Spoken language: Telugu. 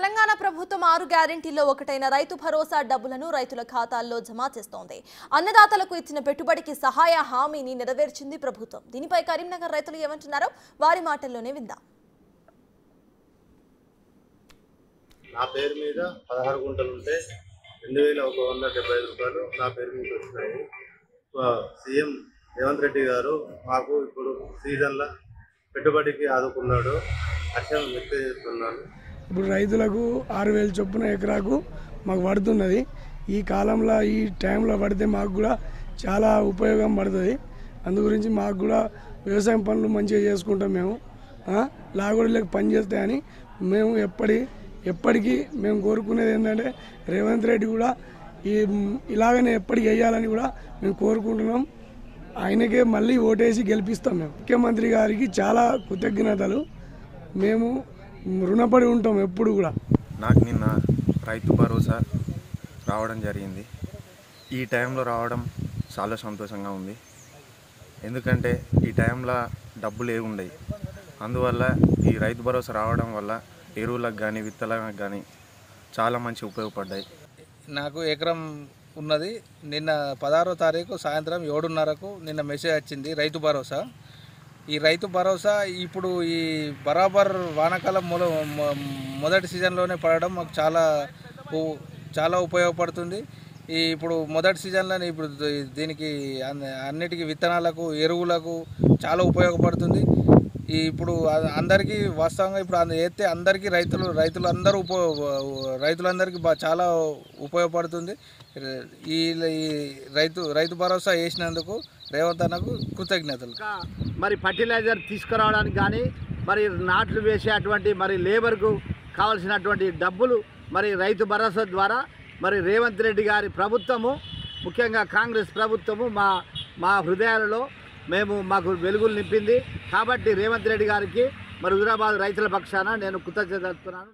తెలంగాణ ప్రభుత్వం 6 గ్యారెంటీల్లో ఒకటైన రైతు భరోసా డబ్బులను రైతుల ఖాతాల్లో జమ చేస్తోంది. అన్నదాతలకు ఇచ్చిన పెట్టుబడికి సహాయ హామీని నెరవేర్చింది ప్రభుత్వం. దీనిపై కరీంనగర్ రైతులు ఏమంటున్నారో వారి మాటల్లోనే విందాం. నా పేరు మీద 16 గుంటలు ఉంటే 2175 రూపాయలు నా పేరు మీద వస్తున్నాయి. సీఎం రేవంత్ రెడ్డి గారు మాకు ఇప్పుడు సీజన్లో పెట్టుబడికి ఆదుకున్నాడు. అక్షరం వ్యక్తం చేస్తున్నాను. ఇప్పుడు రైతులకు 6000 చొప్పున ఎకరాకు మాకు పడుతున్నది. ఈ కాలంలో ఈ టైంలో పడితే మాకు కూడా చాలా ఉపయోగం పడుతుంది. అందు గురించి మాకు కూడా వ్యవసాయం పనులు మంచిగా చేసుకుంటాం. మేము లాగోడీలకు పని చేస్తాయని మేము ఎప్పటికీ మేము కోరుకునేది ఏంటంటే రేవంత్ రెడ్డి కూడా ఇలాగనే ఎప్పటికి వేయాలని కూడా మేము కోరుకుంటున్నాం. ఆయనకే మళ్ళీ ఓటేసి గెలిపిస్తాం. మేము ముఖ్యమంత్రి గారికి చాలా కృతజ్ఞతలు. మేము రుణపడి ఉంటాం ఎప్పుడు కూడా. నాకు నిన్న రైతు భరోసా రావడం జరిగింది. ఈ టైంలో రావడం చాలా సంతోషంగా ఉంది. ఎందుకంటే ఈ టైంలో డబ్బులు ఏమి ఉండవు. అందువల్ల ఈ రైతు భరోసా రావడం వల్ల ఎరువులకు కానీ విత్తనాలకు కానీ చాలా మంచి ఉపయోగపడ్డాయి. నాకు ఎకరం ఉన్నది. నిన్న 16వ తారీఖు సాయంత్రం 7:30కు నిన్న మెసేజ్ వచ్చింది రైతు భరోసా. ఈ రైతు భరోసా ఇప్పుడు ఈ బరాబర్ వానాకాలం మొదటి సీజన్లోనే పడడం మాకు చాలా ఉపయోగపడుతుంది. ఇప్పుడు మొదటి సీజన్లోనే ఇప్పుడు దీనికి అన్నిటికీ విత్తనాలకు ఎరువులకు చాలా ఉపయోగపడుతుంది. ఇప్పుడు అందరికీ వాస్తవంగా ఇప్పుడు వేస్తే అందరికీ రైతులందరికీ చాలా ఉపయోగపడుతుంది. ఈ రైతు భరోసా వేసినందుకు రేవంత్ అన్నకు కృతజ్ఞతలు. మరి ఫర్టిలైజర్ తీసుకురావడానికి కానీ మరి నాట్లు వేసేటువంటి మరి లేబర్కు కావాల్సినటువంటి డబ్బులు మరి రైతు భరోసా ద్వారా మరి రేవంత్ రెడ్డి గారి ప్రభుత్వము, ముఖ్యంగా కాంగ్రెస్ ప్రభుత్వము మా హృదయాలలో మాకు వెలుగులు నింపింది. కాబట్టి రేవంత్ రెడ్డి గారికి మరి హుజురాబాద్ రైతుల పక్షాన నేను కృతజ్ఞతలు తెలుపుతున్నాను.